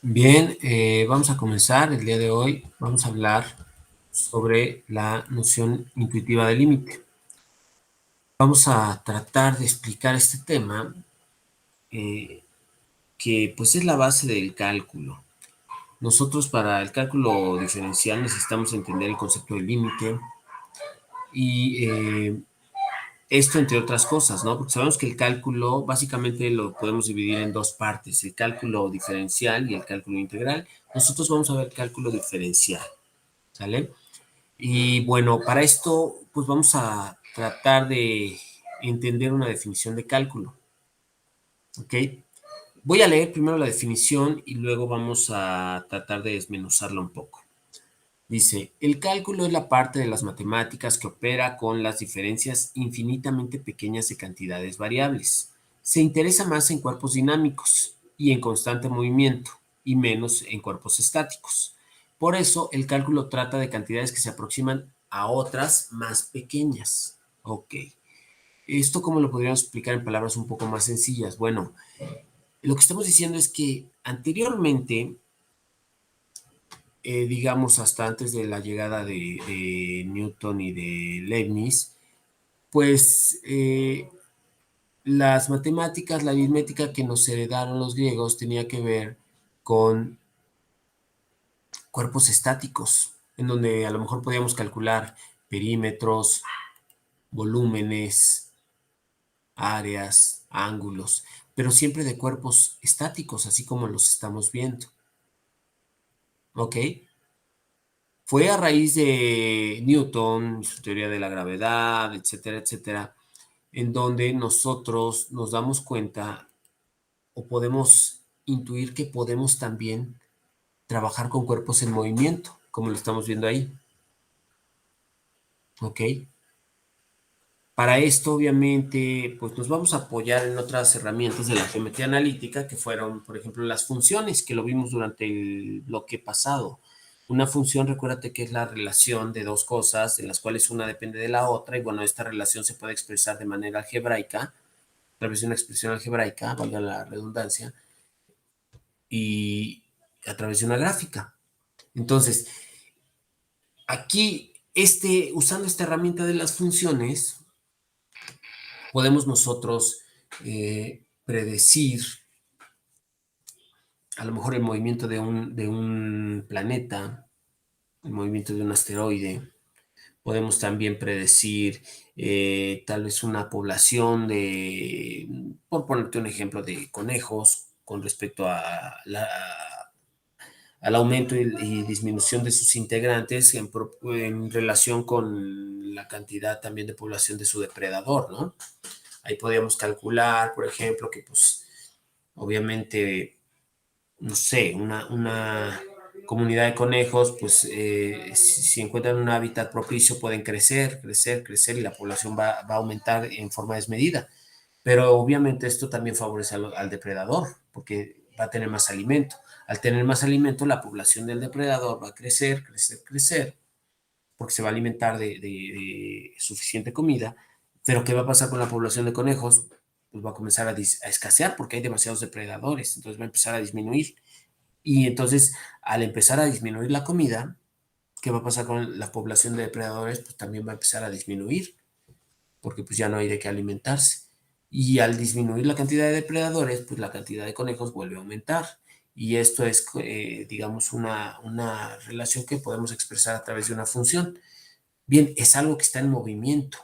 Bien, vamos a comenzar el día de hoy. Vamos a hablar sobre la noción intuitiva de límite. Vamos a tratar de explicar este tema eh, que pues es la base del cálculo. Nosotros para el cálculo diferencial necesitamos entender el concepto de límite y esto entre otras cosas, ¿no? Porque sabemos que el cálculo básicamente lo podemos dividir en dos partes, el cálculo diferencial y el cálculo integral. Nosotros vamos a ver cálculo diferencial, ¿sale? Y bueno, para esto, pues vamos a tratar de entender una definición de cálculo, ¿ok? Voy a leer primero la definición y luego vamos a tratar de desmenuzarla un poco. Dice, el cálculo es la parte de las matemáticas que opera con las diferencias infinitamente pequeñas de cantidades variables. Se interesa más en cuerpos dinámicos y en constante movimiento y menos en cuerpos estáticos. Por eso, el cálculo trata de cantidades que se aproximan a otras más pequeñas. Ok. ¿Esto cómo lo podríamos explicar en palabras un poco más sencillas? Bueno, lo que estamos diciendo es que anteriormente digamos, hasta antes de la llegada de Newton y de Leibniz, pues las matemáticas, la aritmética que nos heredaron los griegos tenía que ver con cuerpos estáticos, en donde a lo mejor podíamos calcular perímetros, volúmenes, áreas, ángulos, pero siempre de cuerpos estáticos, así como los estamos viendo. ¿Ok? Fue a raíz de Newton, su teoría de la gravedad, etcétera, etcétera, en donde nosotros nos damos cuenta o podemos intuir que podemos también trabajar con cuerpos en movimiento, como lo estamos viendo ahí. ¿Ok? Para esto, obviamente, pues nos vamos a apoyar en otras herramientas de la geometría analítica, que fueron, por ejemplo, las funciones, que lo vimos durante el bloque pasado. Una función, recuérdate que es la relación de dos cosas, en las cuales una depende de la otra, y bueno, esta relación se puede expresar de manera algebraica, a través de una expresión algebraica, valga la redundancia, y a través de una gráfica. Entonces, aquí, usando esta herramienta de las funciones, podemos nosotros predecir a lo mejor el movimiento de un planeta, el movimiento de un asteroide. Podemos también predecir tal vez una población por ponerte un ejemplo, de conejos con respecto al aumento y disminución de sus integrantes en relación con la cantidad también de población de su depredador, ¿no? Ahí podríamos calcular, por ejemplo, que pues obviamente, no sé, una comunidad de conejos, pues si encuentran un hábitat propicio pueden crecer, crecer, crecer y la población va a aumentar en forma desmedida. Pero obviamente esto también favorece al depredador porque va a tener más alimento. Al tener más alimento, la población del depredador va a crecer, crecer, crecer, porque se va a alimentar de suficiente comida. Pero ¿qué va a pasar con la población de conejos? Pues va a comenzar a escasear porque hay demasiados depredadores, entonces va a empezar a disminuir. Y entonces, al empezar a disminuir la comida, ¿qué va a pasar con la población de depredadores? Pues también va a empezar a disminuir, porque pues ya no hay de qué alimentarse. Y al disminuir la cantidad de depredadores, pues la cantidad de conejos vuelve a aumentar. Y esto es, digamos, una relación que podemos expresar a través de una función. Bien, es algo que está en movimiento,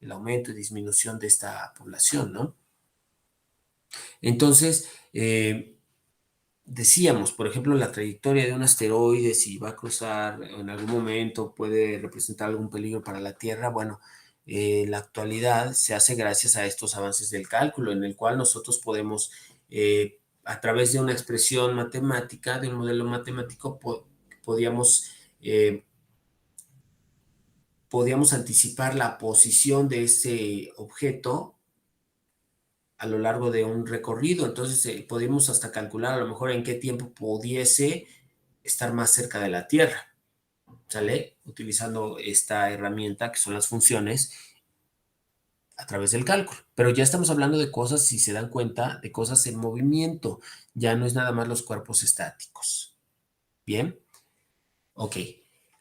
el aumento y disminución de esta población, ¿no? Entonces, decíamos, por ejemplo, la trayectoria de un asteroide, si va a cruzar en algún momento, puede representar algún peligro para la Tierra. Bueno, la actualidad se hace gracias a estos avances del cálculo, en el cual nosotros podemos, a través de una expresión matemática, de un modelo matemático, podíamos, eh, podíamos anticipar la posición de ese objeto a lo largo de un recorrido. Entonces, podemos hasta calcular a lo mejor en qué tiempo pudiese estar más cerca de la Tierra, ¿sale? Utilizando esta herramienta que son las funciones. a través del cálculo. Pero ya estamos hablando de cosas, si se dan cuenta, de cosas en movimiento. Ya no es nada más los cuerpos estáticos. ¿Bien? Ok.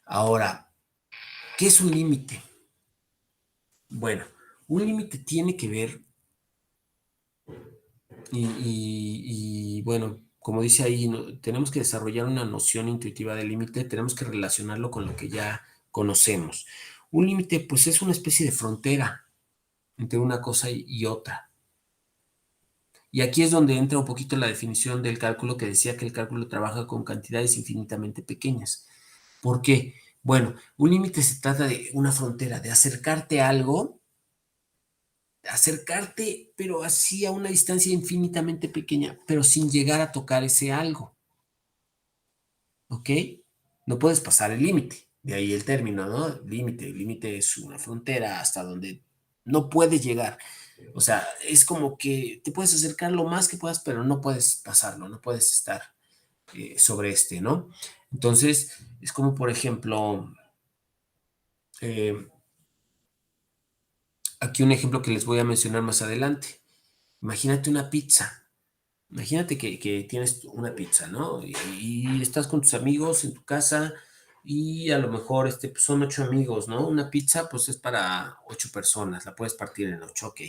Ahora, ¿qué es un límite? Bueno, un límite tiene que ver, bueno, como dice ahí, tenemos que desarrollar una noción intuitiva del límite, tenemos que relacionarlo con lo que ya conocemos. Un límite, pues, es una especie de frontera entre una cosa y otra. Y aquí es donde entra un poquito la definición del cálculo que decía que el cálculo trabaja con cantidades infinitamente pequeñas. ¿Por qué? Bueno, un límite se trata de una frontera, de acercarte a algo, acercarte, pero así a una distancia infinitamente pequeña, pero sin llegar a tocar ese algo. ¿Ok? No puedes pasar el límite. De ahí el término, ¿no? Límite. El límite es una frontera hasta donde no puedes llegar. O sea, es como que te puedes acercar lo más que puedas, pero no puedes pasarlo, no puedes estar sobre este, ¿no? Entonces, es como, por ejemplo, eh, aquí un ejemplo que les voy a mencionar más adelante. Imagínate una pizza. Imagínate que tienes una pizza, ¿no? Y estás con tus amigos en tu casa y a lo mejor pues son 8 amigos, ¿no? Una pizza pues es para 8 personas, la puedes partir en 8, ok.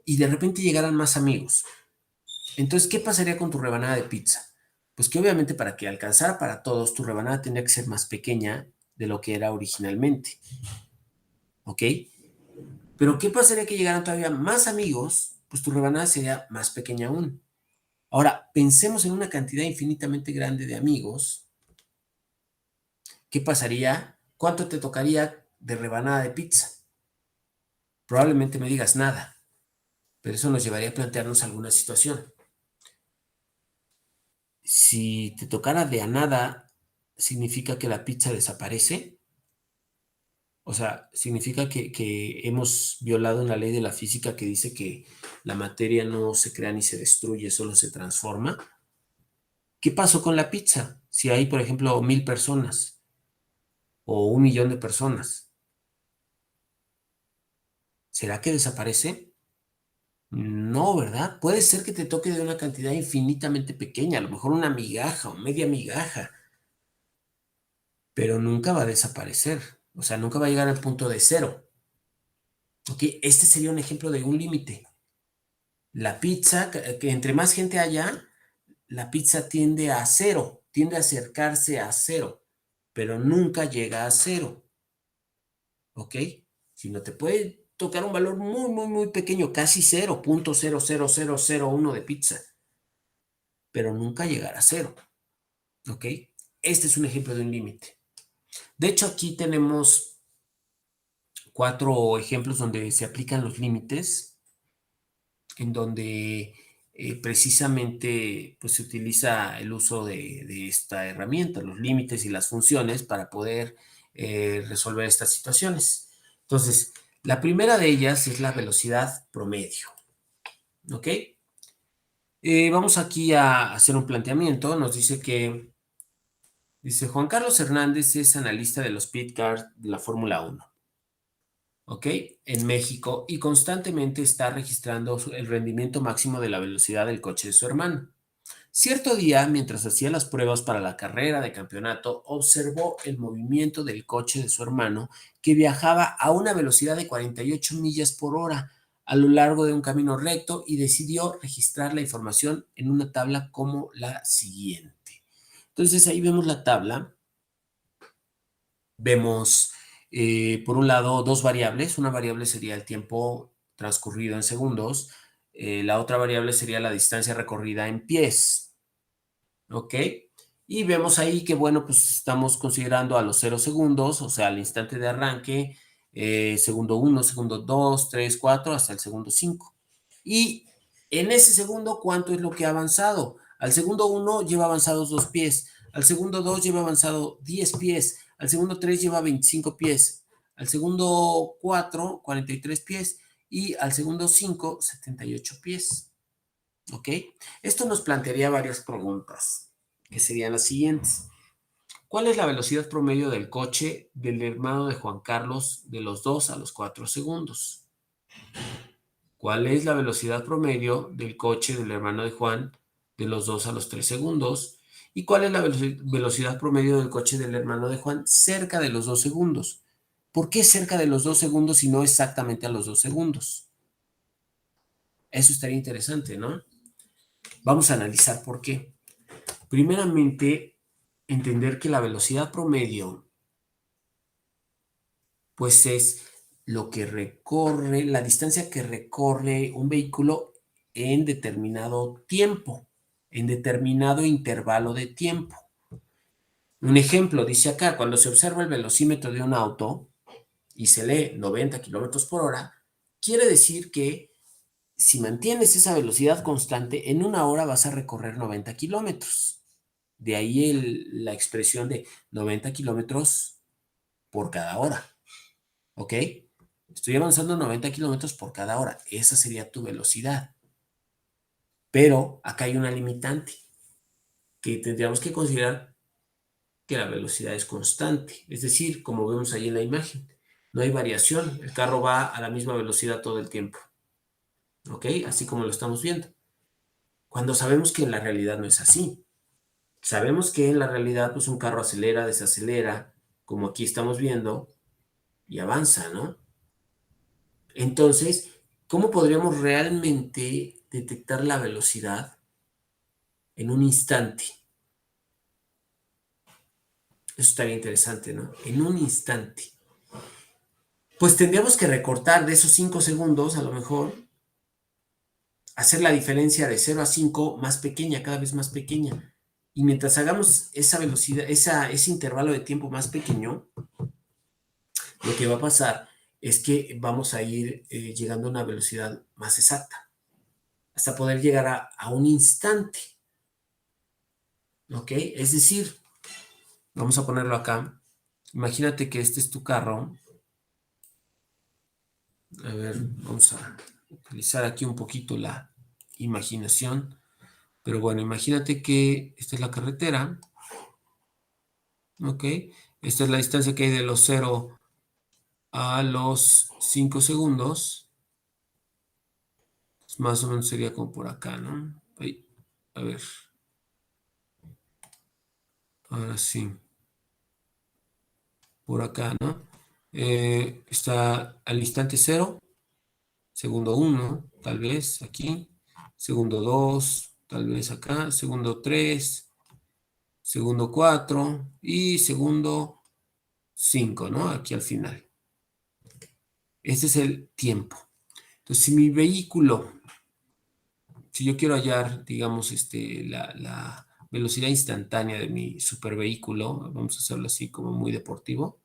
Y de repente llegaran más amigos. Entonces, ¿qué pasaría con tu rebanada de pizza? Pues que obviamente para que alcanzara para todos, tu rebanada tendría que ser más pequeña de lo que era originalmente, ¿ok? Pero ¿qué pasaría que llegaran todavía más amigos? Pues tu rebanada sería más pequeña aún. Ahora, pensemos en una cantidad infinitamente grande de amigos. ¿Qué pasaría? ¿Cuánto te tocaría de rebanada de pizza? Probablemente me digas nada, pero eso nos llevaría a plantearnos alguna situación. Si te tocara de a nada, ¿significa que la pizza desaparece? O sea, ¿significa que hemos violado una ley de la física que dice que la materia no se crea ni se destruye, solo se transforma? ¿Qué pasó con la pizza? Si hay, por ejemplo, 1000 personas o 1 millón de personas, ¿será que desaparece? No, ¿verdad? Puede ser que te toque de una cantidad infinitamente pequeña, a lo mejor una migaja o media migaja, pero nunca va a desaparecer. O sea, nunca va a llegar al punto de cero. ¿Ok? Este sería un ejemplo de un límite. La pizza, que entre más gente haya, la pizza tiende a cero, tiende a acercarse a cero, pero nunca llega a cero. ¿Ok? Si no te puede tocar un valor muy, muy, muy pequeño, casi cero, 0.00001 de pizza, pero nunca llegar a cero. ¿Ok? Este es un ejemplo de un límite. De hecho, aquí tenemos 4 ejemplos donde se aplican los límites, en donde precisamente pues, se utiliza el uso de esta herramienta, los límites y las funciones para poder resolver estas situaciones. Entonces, la primera de ellas es la velocidad promedio. ¿Ok? Vamos aquí a hacer un planteamiento. Nos dice que dice, Juan Carlos Hernández es analista de los pit cars de la Fórmula 1, ¿ok? En México y constantemente está registrando el rendimiento máximo de la velocidad del coche de su hermano. Cierto día, mientras hacía las pruebas para la carrera de campeonato, observó el movimiento del coche de su hermano que viajaba a una velocidad de 48 millas por hora a lo largo de un camino recto y decidió registrar la información en una tabla como la siguiente. Entonces ahí vemos la tabla. Vemos, por un lado, dos variables. Una variable sería el tiempo transcurrido en segundos. La otra variable sería la distancia recorrida en pies. ¿Ok? Y vemos ahí que, bueno, pues estamos considerando a los 0 segundos, o sea, al instante de arranque, segundo 1, segundo 2, 3, 4, hasta el segundo 5. Y en ese segundo, ¿cuánto es lo que ha avanzado? Al segundo 1 lleva avanzados 2 pies, al segundo 2 lleva avanzado 10 pies, al segundo 3 lleva 25 pies, al segundo 4, 43 pies y al segundo 5, 78 pies. ¿Ok? Esto nos plantearía varias preguntas, que serían las siguientes. ¿Cuál es la velocidad promedio del coche del hermano de Juan Carlos de los 2 a los 4 segundos? ¿Cuál es la velocidad promedio del coche del hermano de Juan de los 2 a los 3 segundos? ¿Y cuál es la velocidad promedio del coche del hermano de Juan cerca de los 2 segundos? ¿Por qué cerca de los 2 segundos y no exactamente a los 2 segundos? Eso estaría interesante, ¿no? Vamos a analizar por qué. Primeramente, entender que la velocidad promedio, pues es lo que recorre, la distancia que recorre un vehículo en determinado tiempo, en determinado intervalo de tiempo. Un ejemplo, dice acá, cuando se observa el velocímetro de un auto y se lee 90 kilómetros por hora, quiere decir que si mantienes esa velocidad constante, en una hora vas a recorrer 90 kilómetros. De ahí la expresión de 90 kilómetros por cada hora. ¿Ok? Estoy avanzando 90 kilómetros por cada hora. Esa sería tu velocidad. Pero acá hay una limitante que tendríamos que considerar que la velocidad es constante. Es decir, como vemos ahí en la imagen, no hay variación. El carro va a la misma velocidad todo el tiempo. ¿Ok? Así como lo estamos viendo. Cuando sabemos que en la realidad no es así. Sabemos que en la realidad pues un carro acelera, desacelera, como aquí estamos viendo, y avanza, ¿no? Entonces, ¿cómo podríamos realmente detectar la velocidad en un instante? Eso estaría interesante, ¿no? En un instante. Pues tendríamos que recortar de esos 5 segundos, a lo mejor, hacer la diferencia de 0 a 5 más pequeña, cada vez más pequeña. Y mientras hagamos esa velocidad, ese intervalo de tiempo más pequeño, lo que va a pasar es que vamos a ir llegando a una velocidad más exacta, hasta poder llegar a un instante. ¿Ok? Es decir, vamos a ponerlo acá. Imagínate que este es tu carro. A ver, vamos a utilizar aquí un poquito la imaginación. Pero bueno, imagínate que esta es la carretera. ¿Ok? Esta es la distancia que hay de los 0 a los 5 segundos. Más o menos sería como por acá, ¿no? Ahí, a ver. Ahora sí. Por acá, ¿no? Está al instante 0, segundo 1, tal vez aquí, segundo 2, tal vez acá, segundo 3, segundo 4 y segundo 5, ¿no? Aquí al final. Este es el tiempo. Entonces, si mi vehículo, si yo quiero hallar, digamos, la velocidad instantánea de mi supervehículo, vamos a hacerlo así como muy deportivo.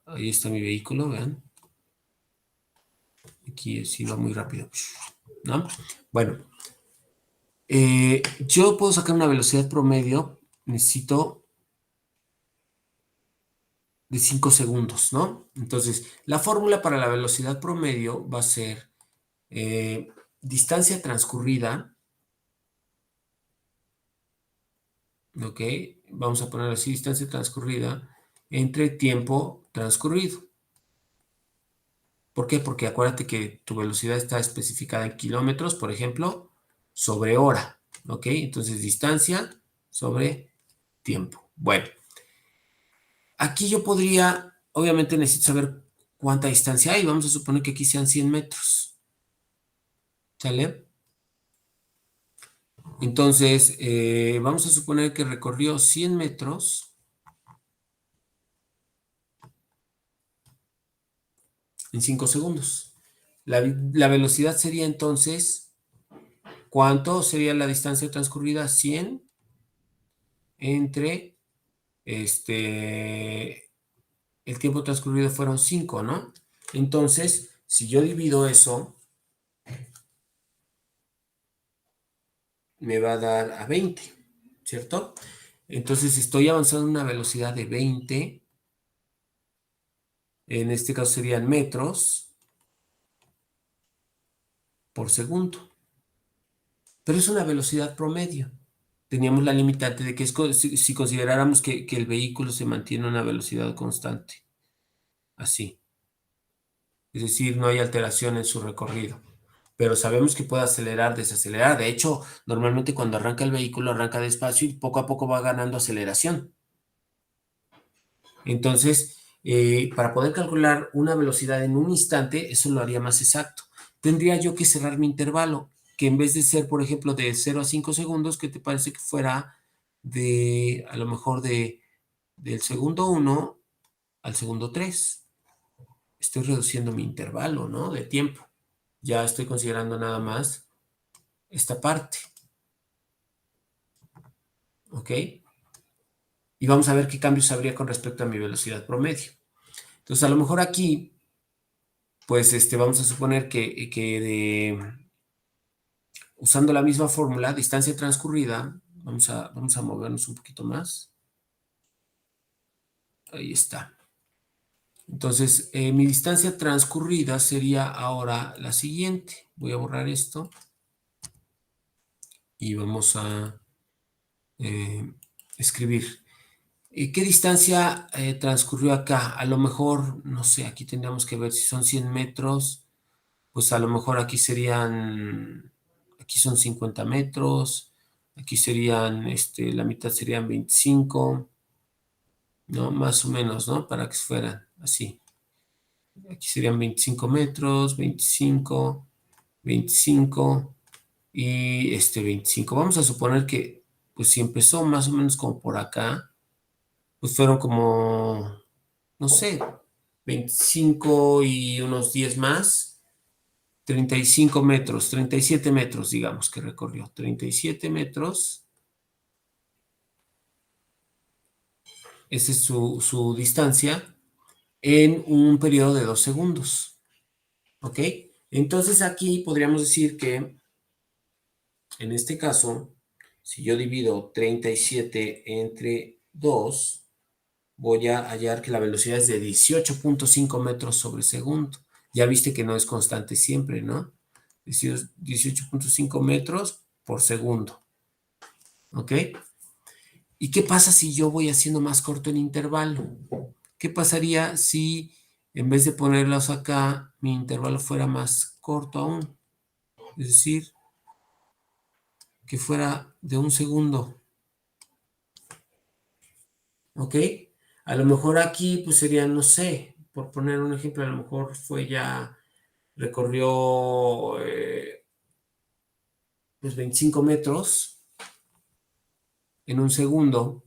Ahí está mi vehículo, vean. Aquí sí va muy rápido, ¿no? Bueno, yo puedo sacar una velocidad promedio, necesito de 5 segundos, ¿no? Entonces, la fórmula para la velocidad promedio va a ser distancia transcurrida, ¿ok? Vamos a poner así, distancia transcurrida entre tiempo transcurrido. ¿Por qué? Porque acuérdate que tu velocidad está especificada en kilómetros, por ejemplo, sobre hora, ¿ok? Entonces, distancia sobre tiempo. Bueno, aquí yo podría, obviamente necesito saber cuánta distancia hay. Vamos a suponer que aquí sean 100 metros. ¿Sale? Entonces, vamos a suponer que recorrió 100 metros en 5 segundos. La velocidad sería entonces, ¿cuánto sería la distancia transcurrida? 100 entre, el tiempo transcurrido fueron 5, ¿no? Entonces, si yo divido eso, me va a dar a 20, ¿cierto? Entonces estoy avanzando a una velocidad de 20, en este caso serían metros por segundo, pero es una velocidad promedio. Teníamos la limitante de que si consideráramos que el vehículo se mantiene a una velocidad constante. así. Es decir, no hay alteración en su recorrido. Pero sabemos que puede acelerar, desacelerar. De hecho, normalmente cuando arranca el vehículo, arranca despacio y poco a poco va ganando aceleración. Entonces, para poder calcular una velocidad en un instante, eso lo haría más exacto. Tendría yo que cerrar mi intervalo, que en vez de ser, por ejemplo, de 0 a 5 segundos, ¿qué te parece que fuera a lo mejor del segundo 1 al segundo 3? Estoy reduciendo mi intervalo, ¿no? De tiempo. Ya estoy considerando nada más esta parte, ¿ok? Y vamos a ver qué cambios habría con respecto a mi velocidad promedio. Entonces, a lo mejor aquí, pues, vamos a suponer usando la misma fórmula, distancia transcurrida, vamos a movernos un poquito más. Ahí está. Entonces, mi distancia transcurrida sería ahora la siguiente. Voy a borrar esto y vamos a escribir. ¿Qué distancia transcurrió acá? A lo mejor, no sé, aquí tendríamos que ver si son 100 metros, pues a lo mejor aquí son 50 metros, aquí serían, la mitad serían 25, ¿no? Más o menos, ¿no? Para que fueran así. Aquí serían 25 metros, 25, 25 y 25. Vamos a suponer que, pues si empezó más o menos como por acá, pues fueron como, no sé, 25 y unos 10 más, 35 metros, 37 metros, digamos que recorrió. 37 metros, esa es su distancia en un periodo de 2 segundos. ¿Ok? Entonces aquí podríamos decir que en este caso, si yo divido 37 entre 2, voy a hallar que la velocidad es de 18.5 metros sobre segundo. Ya viste que no es constante siempre, ¿no? 18.5 metros por segundo. ¿Ok? ¿Y qué pasa si yo voy haciendo más corto el intervalo? ¿Qué pasaría si en vez de ponerlos acá, mi intervalo fuera más corto aún? Es decir, que fuera de un segundo. ¿Ok? A lo mejor aquí, pues sería, no sé, por poner un ejemplo, a lo mejor recorrió pues 25 metros en un segundo.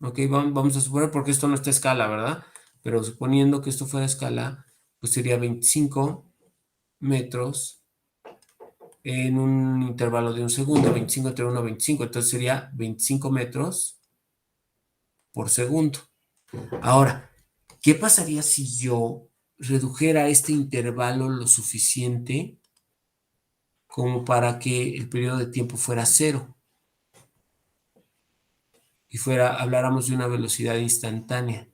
¿Ok? Vamos a suponer, porque esto no está a escala, ¿verdad? Pero suponiendo que esto fuera a escala, pues sería 25 metros en un intervalo de un segundo, 25 entre 1 25, entonces sería 25 metros por segundo. Ahora, ¿qué pasaría si yo redujera este intervalo lo suficiente como para que el periodo de tiempo fuera cero y habláramos de una velocidad instantánea?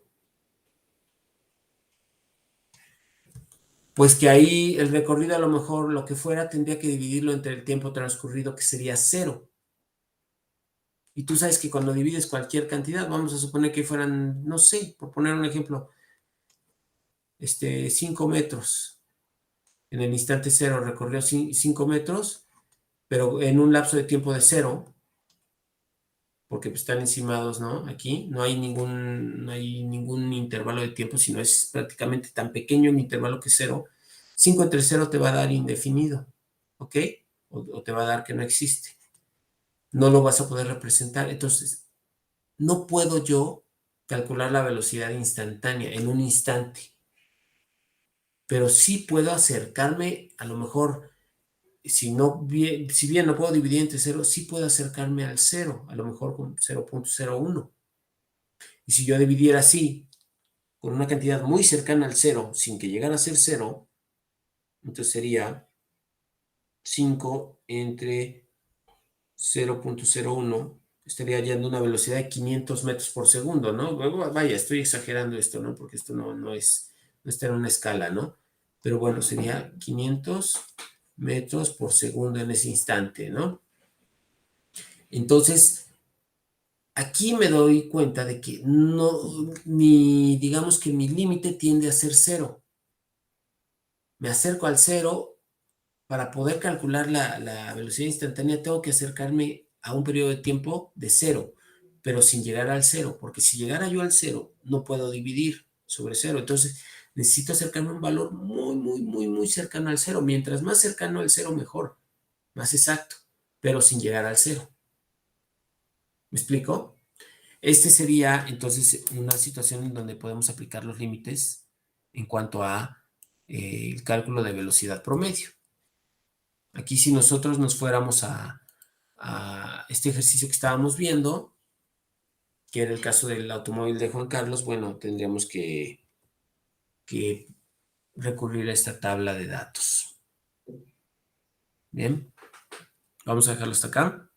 Pues que ahí el recorrido a lo mejor lo que fuera tendría que dividirlo entre el tiempo transcurrido, que sería cero. Y tú sabes que cuando divides cualquier cantidad, vamos a suponer que fueran, no sé, por poner un ejemplo, 5 metros. En el instante cero recorrió 5 metros, pero en un lapso de tiempo de cero, porque pues, están encimados, ¿no? Aquí no hay ningún intervalo de tiempo, sino es prácticamente tan pequeño el intervalo que cero. 5 entre cero te va a dar indefinido, ¿ok? O te va a dar que no existe. No lo vas a poder representar. Entonces, no puedo yo calcular la velocidad instantánea en un instante, pero sí puedo acercarme, a lo mejor, si bien no puedo dividir entre cero, sí puedo acercarme al cero, a lo mejor con 0.01. Y si yo dividiera así, con una cantidad muy cercana al cero, sin que llegara a ser cero, entonces sería 5 entre 0.01, estaría hallando una velocidad de 500 metros por segundo, ¿no? Vaya, estoy exagerando esto, ¿no? Porque esto no está en una escala, ¿no? Pero bueno, sería 500 metros por segundo en ese instante, ¿no? Entonces, Aquí me doy cuenta de que no, digamos que mi límite tiende a ser cero. Me acerco al cero. Para poder calcular la velocidad instantánea, tengo que acercarme a un periodo de tiempo de cero, pero sin llegar al cero, porque si llegara yo al cero, no puedo dividir sobre cero. Entonces, necesito acercarme a un valor muy, muy, muy, muy cercano al cero. Mientras más cercano al cero, mejor, más exacto, pero sin llegar al cero. ¿Me explico? Este sería entonces una situación en donde podemos aplicar los límites en cuanto a el cálculo de velocidad promedio. Aquí si nosotros nos fuéramos a este ejercicio que estábamos viendo, que era el caso del automóvil de Juan Carlos, bueno, tendríamos que recurrir a esta tabla de datos. Bien, vamos a dejarlo hasta acá.